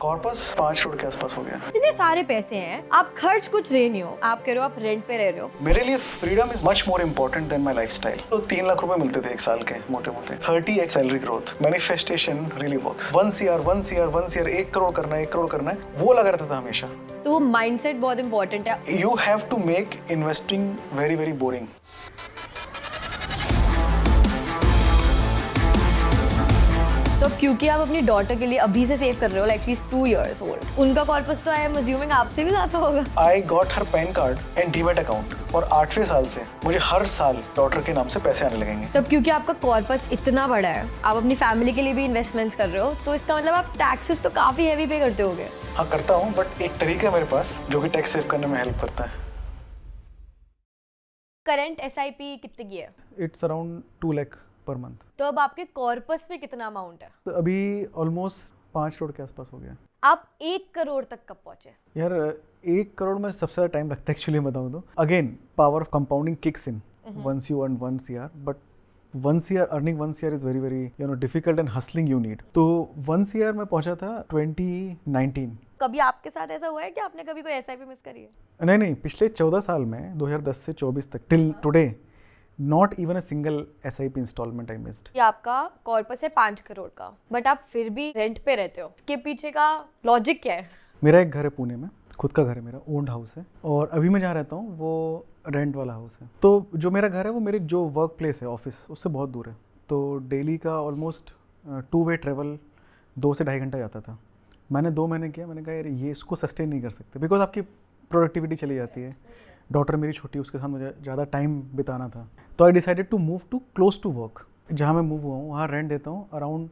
Corpus 5 crore के आसपास हो गया। इतने सारे पैसे हैं, आप खर्च कुछ रहे नहीं हो, आप कह रहे हो आप रेंट पे रह रहे हो। मेरे लिए freedom is much more important then my lifestyle. तो 3 लाख रुपए मिलते थे एक साल के मोटे मोटे। 30x salary growth, manifestation really works. 1 CR 1 crore करना है, 1 करोड़ करना है, वो लगा रहता था हमेशा। तो वो माइंडसेट बहुत इंपॉर्टेंट है। You have to make investing very very boring. तो क्योंकि आप अपनी डॉटर के लिए अभी से सेव कर रहे हो, like she is 2 years old, उनका कॉर्पस तो आई एम अज्यूमिंग आपसे भी ज्यादा होगा। आई got her pan card and demat account, और 8वें साल से मुझे हर साल डॉटर के नाम से पैसे आने लगेंगे। तब क्योंकि आपका कॉर्पस इतना बड़ा है, आप अपनी फैमिली के लिए भी इन्वेस्टमेंट्स कर रहे हो, तो इसका मतलब आप टैक्सेस तो काफी हैवी पे करते होगे। हाँ करता हूँ, बट एक तरीका है मेरे पास जो कि टैक्स सेव करने में हेल्प करता है। करंट SIP कितने की है? It's around 2 lakh per month. तो अब आपके कॉर्पस में कितना अमाउंट है? तो अभी ऑलमोस्ट 5 करोड़ के आसपास हो गया। आप 1 करोड़ तक कब पहुंचे? यार 1 करोड़ में सबसे ज़्यादा टाइम लगता है एक्चुअली, बताऊँ तो। Again power of compounding kicks in once you earn 1 CR, but 1 CR earning 1 CR is very very difficult and hustling you need. तो 1 CR में पहुंचा था 2019। कभी आपके साथ ऐसा हुआ है कि आपने कभी कोई SIP मिस करी है? नहीं, पिछले 14 साल में 2010 से 24 तक till today not even a single SIP instalment I missed. ये आपका कॉर्पस है 5 करोड़ का, बट आप फिर भी रेंट पे रहते हो, इसके पीछे का लॉजिक क्या है? मेरा एक घर है पुणे में, खुद का घर है मेरा, ओन्ड हाउस है, और अभी मैं जहाँ रहता हूँ वो रेंट वाला हाउस है। तो जो मेरा घर है वो मेरी जो वर्क प्लेस है, ऑफिस, उससे बहुत दूर है। तो डेली का ऑलमोस्ट 2 वे ट्रेवल 2 से ढाई घंटा जाता था। मैंने 2 महीने किया, मैंने कहा यार ये इसको सस्टेन नहीं कर सकते, बिकॉज आपकी प्रोडक्टिविटी चली जाती है। डॉटर मेरी छोटी, उसके साथ मुझे ज़्यादा टाइम बिताना था। तो I decided to move to close to work. जहाँ मैं मूव हुआ हूँ वहाँ रेंट देता हूँ अराउंड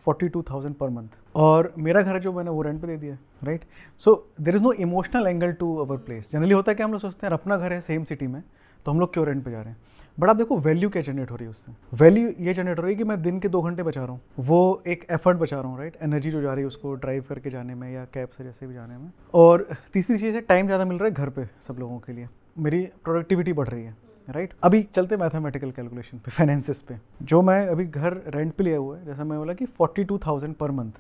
42,000 पर मंथ, और मेरा घर जो मैंने वो रेंट पे दे दिया, right. So there is no emotional angle to our place. Generally होता है कि हम लोग सोचते हैं अपना घर है सेम सिटी में, तो हम लोग क्यों रेंट पे जा रहे हैं। बट आप देखो वैल्यू क्या जनरेट हो रही है उससे। वैल्यू ये जनरेट हो रही है कि मैं दिन के 2 घंटे बचा रहा हूँ, वो एक एफर्ट बचा रहा हूँ, राइट। एनर्जी जो जा रही है उसको ड्राइव करके जाने में या कैब से जैसे भी जाने में। और तीसरी चीज़ है टाइम ज़्यादा मिल रहा है घर पे सब लोगों के लिए, मेरी प्रोडक्टिविटी बढ़ रही है, राइट। अभी चलते मैथमेटिकल कैलकुलेशन पे, फाइनेंसिस पे। जो मैं अभी घर रेंट पे लिया हुआ है, जैसा मैं बोला कि 42,000 पर मंथ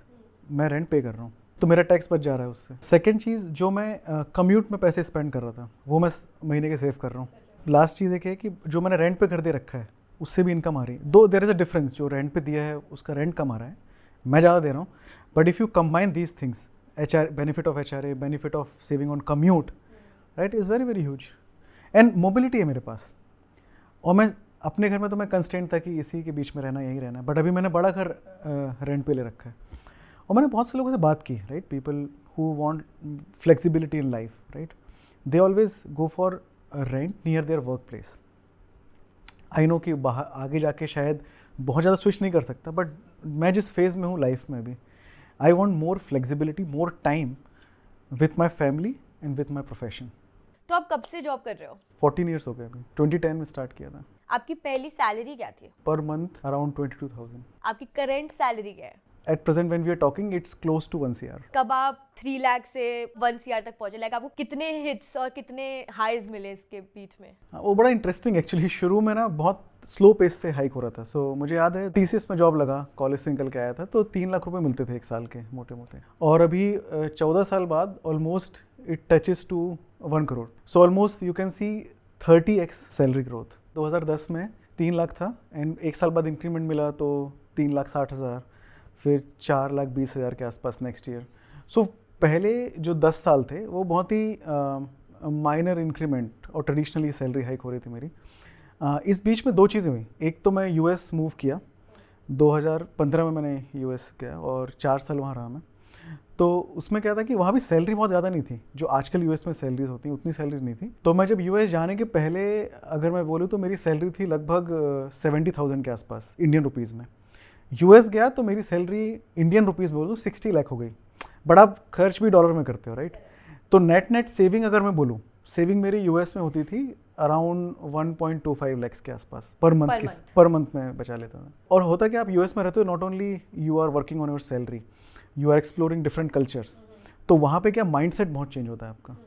मैं रेंट पे कर रहा हूँ, तो मेरा टैक्स बच जा रहा है उससे। सेकेंड चीज़, जो मैं कम्यूट में पैसे स्पेंड कर रहा था वो मैं महीने के सेव कर रहा हूँ। लास्ट चीज़ एक है कि जो मैंने रेंट पे घर दे रखा है उससे भी इनकम आ रही है। दो देयर इज़ अ डिफरेंस, जो रेंट पे दिया है उसका रेंट कम आ रहा है, मैं ज़्यादा दे रहा हूँ। But if you combine these things, benefit of HRA, benefit of saving on commute, right, is very very huge. And mobility है मेरे पास। और मैं अपने घर में तो मैं कंस्टेंट था कि इसी के बीच में रहना, यहीं रहना है, बट अभी मैंने बड़ा घर रेंट पे ले रखा है। और मैंने बहुत से लोगों से बात की, right, people who want flexibility in life, right, they always go for rent near their work place. I know कि बाहर आगे जाके शायद बहुत ज़्यादा स्विच नहीं कर सकता, बट मैं जिस फेज़ में हूँ लाइफ में अभी, I want more flexibility, more time with my family and with my profession. तो आप कब से जॉब कर रहे हो? 14 ईयर्स हो गए अभी, 2010 में स्टार्ट किया था। आपकी पहली सैलरी क्या थी? Per month around 22,000। आपकी करंट सैलरी क्या है? At present when we are talking it's close to 1 CR। कब आप 3 लाख से 1 CR तक पहुंचे? लाइक आपको कितने हिट्स और कितने हाईज मिले इसके बीच में? वो बड़ा इंटरेस्टिंग एक्चुअली। शुरू में ना बहुत स्लो पेस से हाइक हो रहा था। सो मुझे याद है TCS में जॉब लगा, कॉलेज से निकल के आया था, तो 3 लाख रुपए मिलते थे एक साल के मोटे मोटे। और अभी 14 साल बाद almost it touches to 1 crore. So almost you can see 30x salary growth. 2010 में 3 लाख था, एंड एक साल बाद इंक्रीमेंट मिला तो 3,60,000, फिर 4,20,000 के आसपास नेक्स्ट ईयर। सो पहले जो 10 साल थे वो बहुत ही माइनर इंक्रीमेंट और ट्रेडिशनली सैलरी हाइक हो रही थी मेरी। इस बीच में 2 चीज़ें हुई। एक तो मैं US मूव किया, 2015 में मैंने US गया और 4 साल वहाँ रहा मैं। तो उसमें क्या था कि वहाँ भी सैलरी बहुत ज़्यादा नहीं थी, जो आजकल US में सैलरीज होती हैं उतनी सैलरी नहीं थी। तो मैं जब US जाने के पहले अगर मैं बोलूँ तो मेरी सैलरी थी लगभग 70,000 के आसपास इंडियन रुपीज़ में। US गया तो मेरी सैलरी इंडियन रुपीज़ बोलूँ 60 लाख हो गई। बट आप खर्च भी डॉलर में करते हो, राइट। तो नेट सेविंग अगर मैं बोलूँ, सेविंग मेरी US में होती थी अराउंड 1.25 लाख के आसपास पर मंथ में बचा लेता था। और होता कि आप US में रहते हो, not only you are working on your salary, you are exploring different cultures. तो वहाँ पे क्या माइंडसेट बहुत चेंज होता है आपका,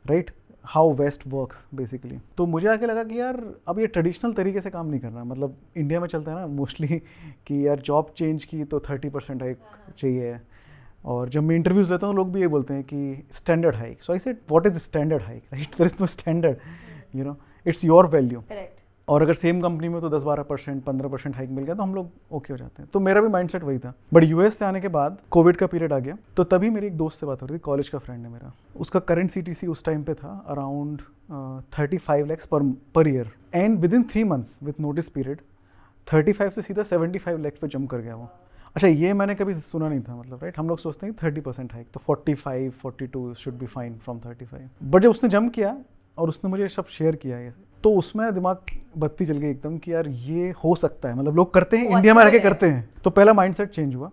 right, how west works basically. तो मुझे आके लगा कि यार अब ये ट्रेडिशनल तरीके से काम नहीं करना। मतलब इंडिया में चलता है ना मोस्टली कि यार जॉब चेंज की तो 30% हाइक चाहिए, और जब मैं इंटरव्यूज लेता हूँ लोग भी ये बोलते हैं कि standard hike, so I said what is standard hike, right? There is no standard, you know, it's your value. Correct. और अगर सेम कंपनी में तो 10-12%, 15% हाइक मिल गया तो हम लोग ओके हो जाते हैं। तो मेरा भी माइंडसेट वही था। बट यूएस से आने के बाद कोविड का पीरियड आ गया, तो तभी मेरी एक दोस्त से बात हो रही थी, कॉलेज का फ्रेंड है मेरा, उसका करंट सीटीसी उस टाइम पे था around 35 lakhs per year, and with in 3 months with notice period 35 से सीधा 75 lakhs पे जंप कर गया वो। अच्छा, ये मैंने कभी सुना नहीं था, मतलब राइट, हम लोग सोचते हैं 30% हाइक तो 45-42 should be fine from 35। But जब उसने जंप किया और उसने मुझे सब शेयर किया ये, तो उसमें दिमाग बत्ती चल गई एकदम कि यार ये हो सकता है, मतलब लोग करते हैं, इंडिया में रह के करते हैं। तो पहला माइंडसेट चेंज हुआ,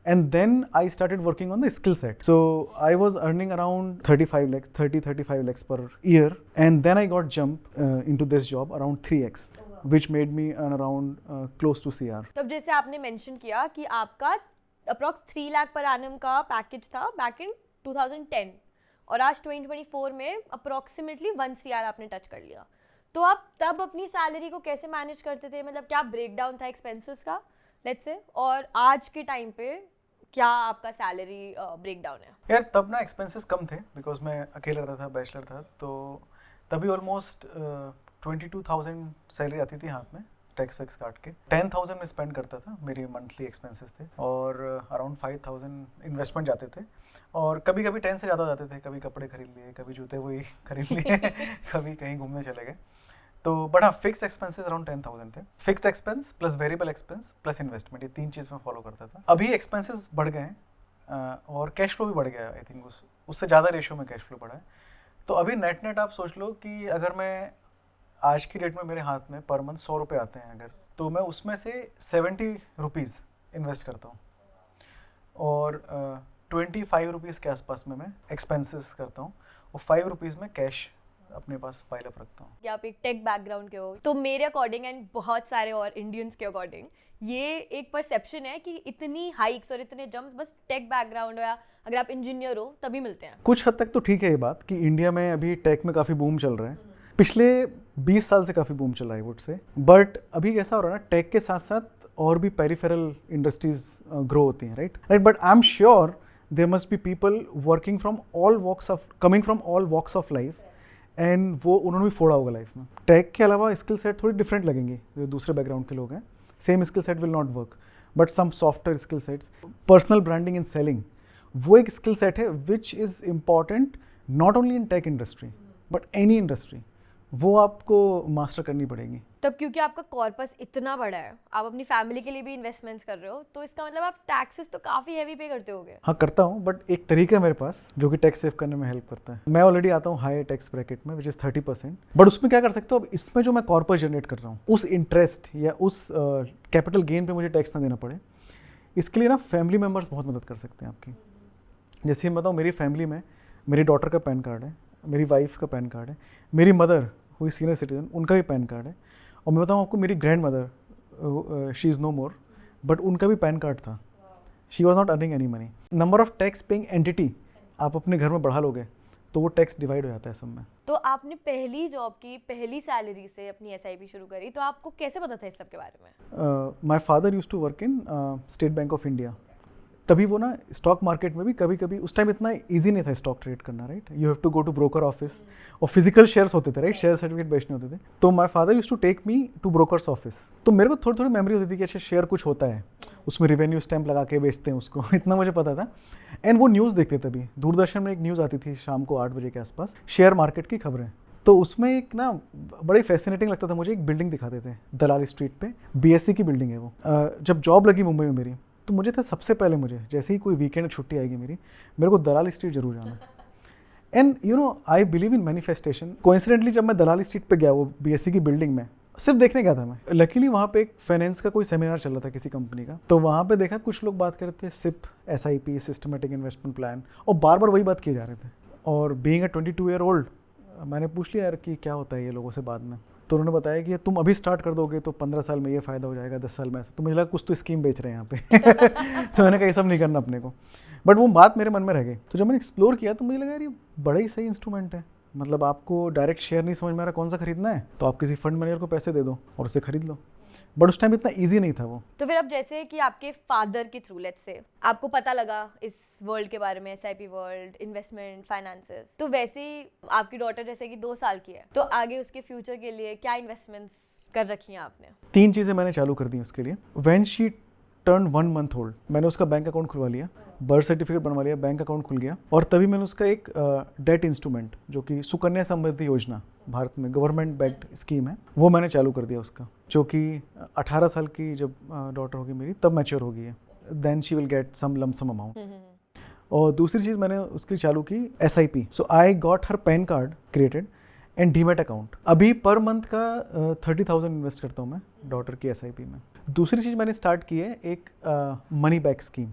and then I started working on the skill set. So I was earning around 35 lakhs per year, and then I got jump into this job around 3x, which made me earn around close to CR. तब जैसे आपने mention किया कि आपका approx 3 lakh per annum का package था back in 2010 और आज 2024 में अप्रॉक्सीमेटली 1 CR आपने टच कर लिया। तो आप तब अपनी सैलरी को कैसे मैनेज करते थे, मतलब क्या ब्रेकडाउन था एक्सपेंसेस का लेट्स से, और आज के टाइम पे क्या आपका सैलरी ब्रेकडाउन है? यार तब ना एक्सपेंसेस कम थे, बिकॉज मैं अकेला रहता था, बैचलर था, तो तभी ऑलमोस्ट 22,000 सैलरी आती थी हाथ में, टैक्स वैक्स काट के। 10,000 में स्पेंड करता था, मेरे मंथली एक्सपेंसेस थे, और अराउंड 5,000 इन्वेस्टमेंट जाते थे, और कभी कभी 10 से ज़्यादा जाते थे, कभी कपड़े खरीद लिए, कभी जूते वही खरीद लिए कभी कहीं घूमने चले गए। तो बट हाँ, फिक्स एक्सपेंसेस अराउंड 10,000 थे। Fixed expense plus variable expense plus investment, ये 3 चीज़ मैं फॉलो करता था। अभी एक्सपेंसेस बढ़ गए हैं और कैश फ्लो भी बढ़ गया, आई थिंक उससे ज़्यादा रेशियो में कैश फ्लो बढ़ा है। तो अभी नेट आप सोच लो कि अगर मैं आज की डेट में मेरे हाथ में पर मंथ 100 रुपये आते हैं अगर, तो मैं उसमें से 70 रुपीज़ इन्वेस्ट करता हूँ, और 25 रुपीज़ के आसपास में मैं एक्सपेंसेस करता हूँ, और 5 रुपीज़ में कैश अपने पास फाइल अप रखता हूँ। कि आप एक टेक बैकग्राउंड के हो, तो मेरे अकॉर्डिंग एंड बहुत सारे और इंडियंस के अकॉर्डिंग ये एक परसेप्शन है कि इतनी हाइक्स और इतने जंप्स बस टेक बैकग्राउंड हो या अगर आप इंजीनियर हो तभी मिलते हैं। कुछ हद तक तो ठीक है ये बात कि इंडिया में अभी टेक में काफ़ी बूम चल रहा है, पिछले 20 साल से काफ़ी बूम चला है वुड से। बट अभी कैसा हो रहा है ना, टेक के साथ साथ और भी पेरिफेरल इंडस्ट्रीज ग्रो होती हैं, राइट। But I am sure there must be people working from all walks of, coming from all walks of life, and वो उन्होंने भी फोड़ा होगा लाइफ में। टेक के अलावा स्किल सेट थोड़ी डिफरेंट लगेंगी जो दूसरे बैकग्राउंड के लोग हैं, same skill set will not work, but some software skill sets, personal branding and selling, वो एक स्किल सेट है which is important not only in tech industry but any industry, वो आपको मास्टर करनी पड़ेगी। तब क्योंकि आपका कॉर्पस इतना बड़ा है, आप अपनी फैमिली के लिए भी इन्वेस्टमेंट्स कर रहे हो, तो इसका मतलब आप टैक्सेस तो काफ़ी हैवी पे करते होगे। हाँ करता हूँ, बट एक तरीका है मेरे पास जो कि टैक्स सेव करने में हेल्प करता है। मैं ऑलरेडी आता हूँ हाई टैक्स ब्रैकेट में विच इज़ 30%, बट उसमें क्या कर सकते हो, अब इसमें जो मैं कॉर्पस जनरेट कर रहा हूँ उस इंटरेस्ट या उस कैपिटल गेन पे मुझे टैक्स ना देना पड़े, इसके लिए ना फैमिली मेम्बर्स बहुत मदद कर सकते हैं आपकी। जैसे मैं बताऊँ, मेरी फैमिली में मेरी डॉटर का पैन कार्ड है, मेरी वाइफ का पैन कार्ड है, मेरी मदर हुई सीनियर सिटीजन उनका भी पैन कार्ड है, और मैं बताऊँ आपको मेरी grandmother she is no more but उनका भी पैन कार्ड था, she was not earning any money. Number of tax paying entity आप अपने घर में बढ़ा लोगे तो वो टैक्स डिवाइड हो जाता है सब में। तो आपने पहली जॉब की पहली सैलरी से अपनी SIP शुरू करी, तो आपको कैसे पता था इस सब के बारे में? My father used to work in State Bank of India, तभी वो ना स्टॉक मार्केट में भी कभी कभी, उस टाइम इतना इजी नहीं था स्टॉक ट्रेड करना, right, you have to go to broker office, और फिजिकल शेयर्स होते थे, राइट, शेयर सर्टिफिकेट बेचने होते थे। तो my father used to take me to broker's office, तो मेरे को थोड़ी थोड़ी मेमोरी होती थी कि अच्छा शेयर कुछ होता है, उसमें रिवेन्यू स्टैंप लगा के बेचते हैं उसको इतना मुझे पता था। एंड वो न्यूज़ देखते तभी, दूरदर्शन में एक न्यूज़ आती थी शाम को 8 बजे के आसपास, शेयर मार्केट की खबरें, तो उसमें एक ना बड़ी फैसिनेटिंग लगता था मुझे, एक बिल्डिंग दिखाते थे दलाल स्ट्रीट पे, BSc की बिल्डिंग है वो। जब जॉब लगी मुंबई में मेरी, तो मुझे था सबसे पहले, मुझे जैसे ही कोई वीकेंड छुट्टी आएगी मेरे को दलाल स्ट्रीट जरूर जाना। And you no I believe in manifestation. Coincidentally जब मैं दलाल स्ट्रीट पे गया वो BSc की बिल्डिंग में, सिर्फ देखने गया था मैं, लकीली वहाँ पे एक फाइनेंस का कोई सेमिनार चल रहा था किसी कंपनी का, तो वहाँ पे देखा कुछ लोग बात कर रहे थे SIP, SIP, systematic investment plan, और बार बार वही बात किए जा रहे थे। और बीइंग अ 22 ईयर ओल्ड मैंने पूछ लिया यार कि क्या होता है ये लोगों से बाद में, तो उन्होंने बताया कि तुम अभी स्टार्ट कर दोगे तो 15 साल में ये फ़ायदा हो जाएगा, 10 साल में ऐसा, तो मुझे लगा कुछ तो स्कीम बेच रहे हैं यहाँ पे तो मैंने कहा ये सब नहीं करना अपने को, बट वो बात मेरे मन में रह गई। तो जब मैंने एक्सप्लोर किया तो मुझे लगा यार ये बड़ा ही सही इंस्ट्रूमेंट है, मतलब आपको डायरेक्ट शेयर नहीं समझ में आ रहा कौन सा खरीदना है, तो आप किसी फंड मैनेजर को पैसे दे दो और उसे खरीद लो, बट उस टाइम इतना ईजी नहीं था वो। तो फिर अब जैसे कि आपके फादर के थ्रू लेट्स से आपको पता लगा इस वर्ल्ड के बारे में, SIP वर्ल्ड, इन्वेस्टमेंट, फाइनेंसेस। तो वैसे ही आपकी डॉटर जैसे कि 2 साल की है, तो आगे उसके फ्यूचर के लिए क्या इन्वेस्टमेंट्स कर रखी हैं आपने? 3 चीज़ें मैंने चालू कर दी उसके लिए। When she turn 1 month old, मैंने उसका बैंक अकाउंट खुलवा लिया, बर्थ सर्टिफिकेट बनवा लिया, बैंक अकाउंट खुल गया, और तभी मैंने उसका एक डेट इंस्ट्रूमेंट, जो कि सुकन्या समृद्धि योजना, भारत में गवर्नमेंट बैक्ड स्कीम है, वो मैंने चालू कर दिया उसका, जो कि 18 साल की जब डॉटर होगी मेरी तब मैच्योर होगी है, then she will get some lump sum amount. और दूसरी चीज़ मैंने उसके लिए चालू की SIP। So I got her pan card created and demat account. अभी पर मंथ का 30,000 इन्वेस्ट करता हूँ मैं डॉटर की SIP में। दूसरी चीज़ मैंने स्टार्ट की है एक money back scheme.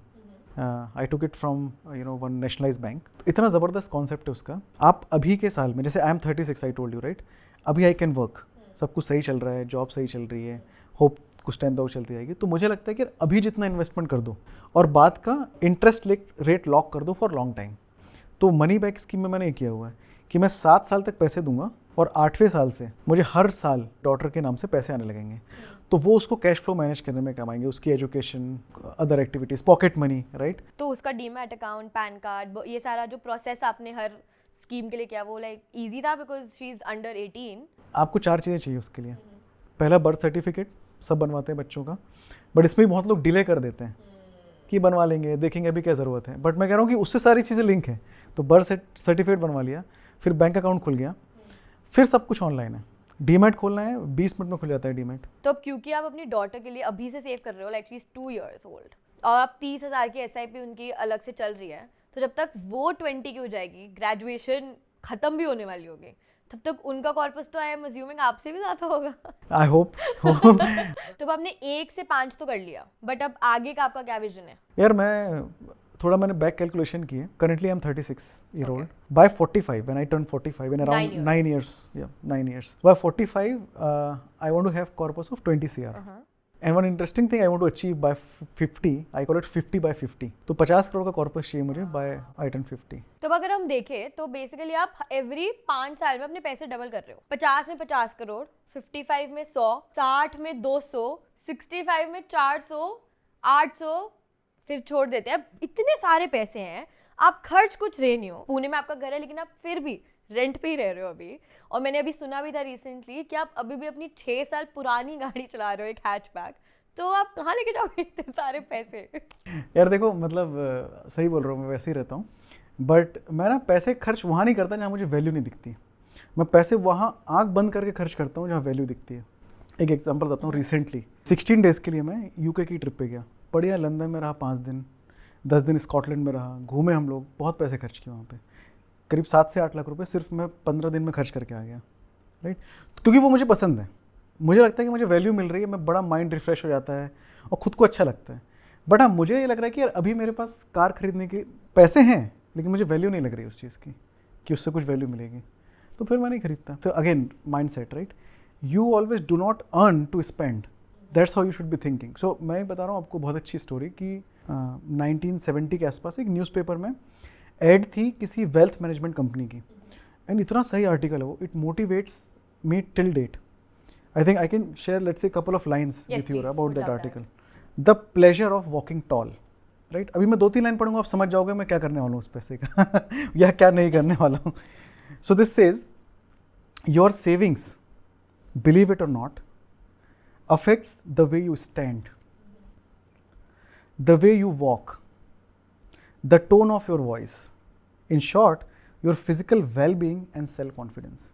I took it from one nationalise bank. इतना ज़बरदस्त कॉन्सेप्ट है उसका। आप अभी के साल में, जैसे I am 36, I told you right, अभी आई कैन वर्क, सब कुछ सही चल रहा है, जॉब सही चल रही है, होप कुछ टाइम तक चलती जाएगी, तो मुझे लगता है कि अभी जितना इन्वेस्टमेंट कर दो और बाद का इंटरेस्ट रेट लॉक कर दो फॉर लॉन्ग टाइम। तो मनी बैक स्कीम में मैंने ये किया हुआ है कि मैं 7 साल तक पैसे दूंगा और 8वें साल से मुझे हर साल डॉटर के नाम से पैसे आने लगेंगे, तो वो उसको कैश फ्लो मैनेज करने में काम आएंगे, उसकी education, other activities, pocket money, right. तो उसका डीमैट अकाउंट, पैन कार्ड, ये सारा जो प्रोसेस आपने हर स्कीम के लिए किया, वो लाइक इजी था बिकॉज शी इज अंडर 18? आपको 4 चीज़ें चाहिए उसके लिए। पहला बर्थ सर्टिफिकेट, सब बनवाते हैं बच्चों का, बट इसमें भी बहुत लोग डिले कर देते हैं कि बनवा लेंगे, देखेंगे अभी क्या ज़रूरत है, बट मैं कह रहा हूँ कि उससे सारी चीज़ें लिंक है। तो बर्थ सर्टिफिकेट बनवा लिया, फिर बैंक अकाउंट खुल गया, फिर सब कुछ ऑनलाइन है। डीमैट खोलना है, 20 मिनट में खुल जाता है डीमैट। तो अब क्योंकि आप अपनी डॉटर के लिए अभी से सेव कर रहे हो, like she is 2 years old, और आप 30,000 की SIP उनकी अलग से चल रही है, तो जब तक वो 20 की हो जाएगी, ग्रेजुएशन खत्म भी होने वाली होगी, तब तक उनका कॉर्पस तो आई एम अज्यूमिंग आपसे भी ज़्यादा होगा। I hope. तो अब आपने 1 से 5 तो कर लिया, बट अब आगे का आपका क्या विजन है? यार मैंने बैक कैलकुलेशन की है। Currently I am 36 year old. By 45, when I turn 45, in around 9 years, 9 years. By 45, I want to have corpus of 20 CR. And one interesting thing I want to achieve by 50, I call it 50 by 50. तो 50 करोड़ का corpus चाहिए मुझे by I turn 50. तो अगर हम देखें तो basically आप एवरी 5 साल में अपने पैसे डबल कर रहे हो। 50 में 50 करोड़, 55 में 100, 60 में 200, 65 में 400, 800, फिर छोड़ देते हैं। अब इतने सारे पैसे हैं, आप खर्च कुछ रहे नहीं हो। पुणे में आपका घर है, लेकिन आप फिर भी रेंट पे ही रह रहे हो अभी। और मैंने अभी सुना भी था रिसेंटली कि आप अभी भी अपनी 6 साल पुरानी गाड़ी चला रहे हो, एक हैचबैक। तो आप कहाँ लेके जाओगे इतने सारे पैसे? यार देखो, मतलब सही बोल रहा हूँ, मैं वैसे ही रहता हूँ, बट मैं ना पैसे खर्च वहाँ नहीं करता जहाँ मुझे वैल्यू नहीं दिखती। मैं पैसे वहाँ आँख बंद करके खर्च करता हूँ जहाँ वैल्यू दिखती है। एक एग्जांपल बताता हूँ। रिसेंटली 16 डेज़ के लिए मैं UK की ट्रिप पे गया। बढ़िया लंदन में रहा 5 दिन, 10 दिन स्कॉटलैंड में रहा, घूमे हम लोग, बहुत पैसे खर्च किए वहाँ पे। करीब 7 से 8 लाख रुपए सिर्फ मैं 15 दिन में खर्च करके आ गया, राइट। क्योंकि वो मुझे पसंद है, मुझे लगता है कि मुझे वैल्यू मिल रही है, मैं बड़ा माइंड रिफ्रेश हो जाता है और खुद को अच्छा लगता है। बट हाँ, मुझे ये लग रहा है कि यार अभी मेरे पास कार खरीदने के पैसे हैं, लेकिन मुझे वैल्यू नहीं लग रही उस चीज़ की कि उससे कुछ वैल्यू मिलेगी, तो फिर मैं नहीं खरीदता। तो again mind set, right. You always do not earn to spend, that's how you should be thinking. So मैं बता रहा हूँ आपको बहुत अच्छी स्टोरी कि 1970 के आसपास एक न्यूज़पेपर में एड थी किसी वेल्थ मैनेजमेंट कंपनी की, एंड इतना सही आर्टिकल है वो, it motivates me till date. I think I can share let's say couple of lines with you about that article. The pleasure of walking tall, right. अभी मैं 2-3 line पढ़ूंगा, आप समझ जाओगे मैं क्या करने वाला हूँ उस पैसे का या क्या नहीं करने वाला हूँ। So this says your savings, believe it और not, affects the way you stand, the way you walk, the tone of your voice, in short, your physical well-being and self-confidence.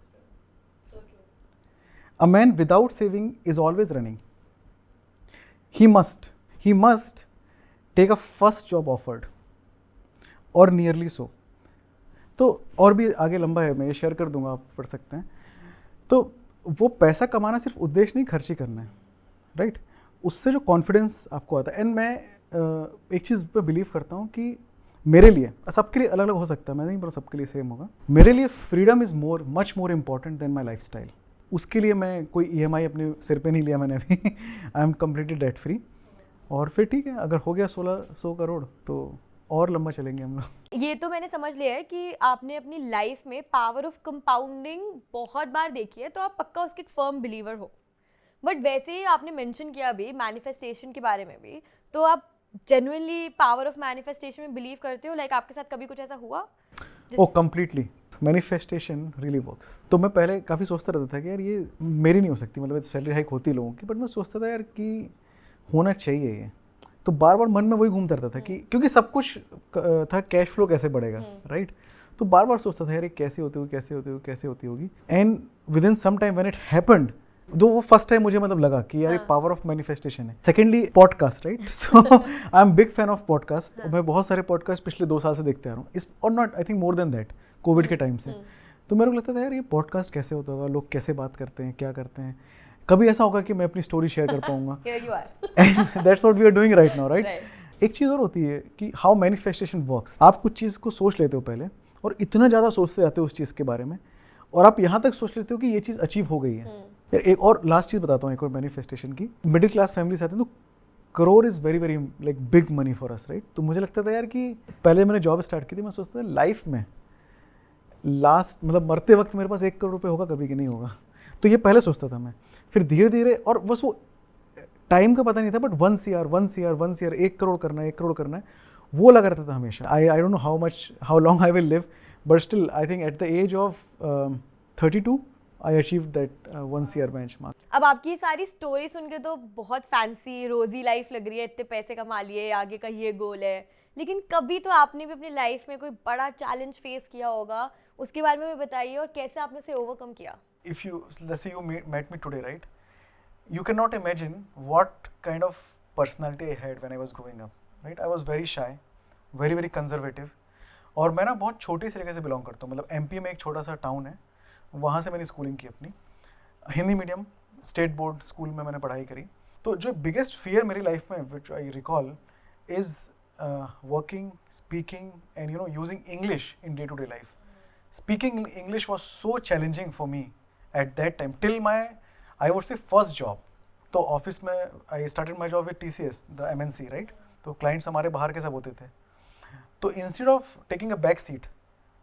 So true. A man without saving is always running. He must take a first job offered or nearly so. तो और भी आगे लंबा है, मैं ये share कर दूंगा, आप पढ़ सकते हैं। तो वो पैसा कमाना सिर्फ उद्देश्य नहीं, खर्च ही करना है, राइट। उससे जो कॉन्फिडेंस आपको आता है, एंड मैं एक चीज़ पे बिलीव करता हूँ कि मेरे लिए, सबके लिए अलग अलग हो सकता है, मैं नहीं बोल सबके लिए सेम होगा, मेरे लिए freedom is much more important than my lifestyle. उसके लिए मैं कोई EMI अपने सिर पे नहीं लिया मैंने अभी I am completely debt free. और फिर ठीक है, अगर हो गया 1600 करोड़ तो और लंबा चलेंगे हम लोग। ये तो मैंने समझ लिया है कि आपने अपनी लाइफ में पावर ऑफ कंपाउंडिंग बहुत बार देखी है, तो आप पक्का उसके एक फर्म बिलीवर हो। बट वैसे ही आपने मेंशन किया अभी मैनिफेस्टेशन के बारे में भी, तो आप जेन्युइनली पावर ऑफ मैनिफेस्टेशन में बिलीव करते हो? लाइक आपके साथ कभी कुछ ऐसा हुआ? ओ कम्प्लीटली, मैनिफेस्टेशन रियली वर्क्स। तो मैं पहले काफ़ी सोचता रहता था कि यार ये मेरी नहीं हो सकती, मतलब सैलरी हाइक होती लोगों की, बट मैं सोचता था यार कि होना चाहिए ये। तो बार बार मन में वही घूमता रहता था कि क्योंकि सब कुछ था कैश फ्लो कैसे बढ़ेगा, राइट। तो बार बार सोचता था यार ये कैसे होती होगी, कैसे होती होगी, कैसे होती होगी। And within some time when it happened, जो वो फर्स्ट टाइम मुझे मतलब लगा कि यार ये पावर ऑफ मैनिफेस्टेशन है। Secondly podcast, right. So I am big fan of podcast. मैं बहुत सारे पॉडकास्ट पिछले 2 साल से देखते आ रहा हूँ, इस और not I think more than that, Covid के टाइम से। तो मेरे को लगता था यार ये पॉडकास्ट कैसे होता होगा, लोग कैसे बात करते हैं, क्या करते हैं, कभी ऐसा होगा कि मैं अपनी स्टोरी शेयर कर पाऊंगा। Here you are. And that's what we are doing right now, right. Right. एक चीज़ और होती है कि हाउ मैनिफेस्टेशन वर्क्स। आप कुछ चीज़ को सोच लेते हो पहले और इतना ज़्यादा सोचते जाते हो उस चीज़ के बारे में, और आप यहाँ तक सोच लेते हो कि ये चीज़ अचीव हो गई है। एक और लास्ट चीज़ बताता हूँ, एक और मैनिफेस्टेशन की। मिडिल क्लास फैमिली से आते हैं तो crore is very very like big money for us, right. तो मुझे लगता था यार कि पहले मैंने जॉब स्टार्ट की थी, मैं सोचता था लाइफ में लास्ट मतलब मरते वक्त मेरे पास 1 करोड़ रुपये होगा कभी कि नहीं होगा। तो ये पहले सोचता था मैं, फिर धीरे धीरे, और बस वो टाइम का पता नहीं था, बट 1 CR 1 करोड़ करना है, 1 करोड़ करना है, वो लगा रहता था हमेशा। I don't know how long I will live, but still I think at the age of 32 I achieve that 1 CR benchmark. अब आपकी ये सारी स्टोरी सुन के तो बहुत फैंसी रोजी लाइफ लग रही है, इतने पैसे कमा लिए, आगे का ये गोल है, लेकिन कभी तो आपने भी अपनी लाइफ में कोई बड़ा चैलेंज फेस किया होगा, उसके बारे में भी बताइए और कैसे आपने उसे ओवरकम किया। If you, let's say you met me today, right? You cannot imagine what kind of personality I had when I was growing up, right? I was very shy, very very conservative, और मैं ना बहुत छोटी सी जगह से belong करता हूँ। मतलब एमपी में एक छोटा सा टाउन है, वहाँ से मैंने स्कूलिंग की अपनी, Hindi medium state board school में मैंने पढ़ाई करी। तो जो बिगेस्ट फियर मेरी लाइफ में which I recall is working, speaking and you know using English in day to day life. Speaking English was so challenging for me at that time till my, I would say, first job. तो office में I started my job with TCS, the MNC, right? तो clients हमारे बाहर के सब होते थे। तो instead of taking a back seat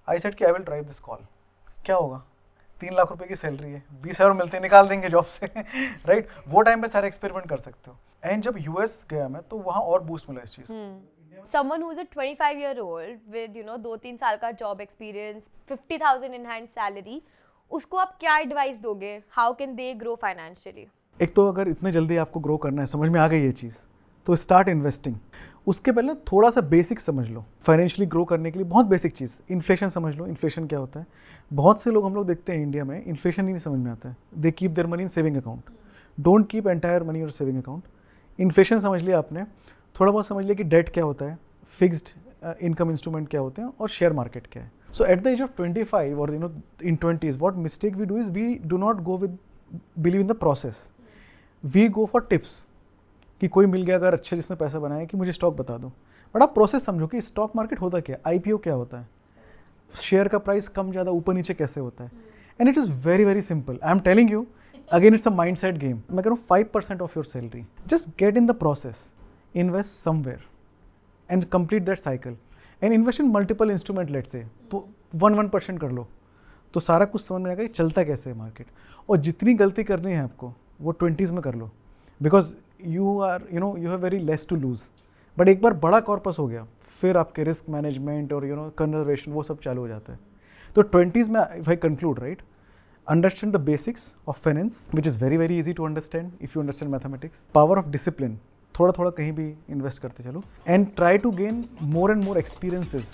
I said कि I will drive this call. क्या होगा, 3 लाख रुपए की सैलरी है, 20,000 मिलते हैं, निकाल देंगे जॉब से, राइट। वो टाइम पे सारे एक्सपेरिमेंट कर सकते हो। एंड जब यूएस गया मैं तो वहाँ और बूस्ट मिला इस चीज़। Someone who's a 25-year-old with 2-3 साल का job experience, 50,000 in hand salary, उसको आप क्या एडवाइस दोगे? How can they grow financially? एक तो अगर इतने जल्दी आपको ग्रो करना है, समझ में आ गई ये चीज़, तो स्टार्ट इन्वेस्टिंग। उसके पहले थोड़ा सा बेसिक समझ लो फाइनेंशियली ग्रो करने के लिए। बहुत बेसिक चीज़, इन्फ्लेशन समझ लो, इन्फ्लेशन क्या होता है। बहुत से लोग हम लोग देखते हैं इंडिया में इन्फ्लेशन ही नहीं समझ में आता है। They keep their money in saving account, don't keep entire money और सेविंग अकाउंट। इन्फ्लेशन समझ लिया आपने, थोड़ा बहुत समझ लिया कि डेट क्या होता है, फिक्स्ड इनकम इंस्ट्रूमेंट क्या होते हैं, और शेयर मार्केट क्या है। So at the age of 25 और in 20s what mistake we do is we do not go with believe in the process, we go for tips कि कोई मिल गया अगर अच्छे जिसने पैसा बनाया कि मुझे स्टॉक बता दो। बट आप प्रोसेस समझो कि स्टॉक मार्केट होता क्या है, आईपीओ क्या होता है, शेयर का प्राइस कम ज़्यादा ऊपर नीचे कैसे होता है। And it is very very simple. I am telling you again, it's a mind set game. मैं कह रहा हूँ 5% of your salary, just get in the process, invest somewhere and complete that cycle and invest in multiple instrument. Let say तो 1% कर लो तो सारा कुछ समझ में आएगा कि चलता कैसे है मार्केट। और जितनी गलती करनी है आपको वो 20s में कर लो, because you are you have very less to lose. But एक बार बड़ा कॉर्पस हो गया फिर आपके रिस्क मैनेजमेंट और कंजर्वेशन वो सब चालू हो जाता है। तो 20s में if I conclude, right, understand the basics of finance, which is very very easy to understand if you understand mathematics. Power of discipline, थोड़ा थोड़ा कहीं भी इन्वेस्ट करते चलो, and try to gain more and more experiences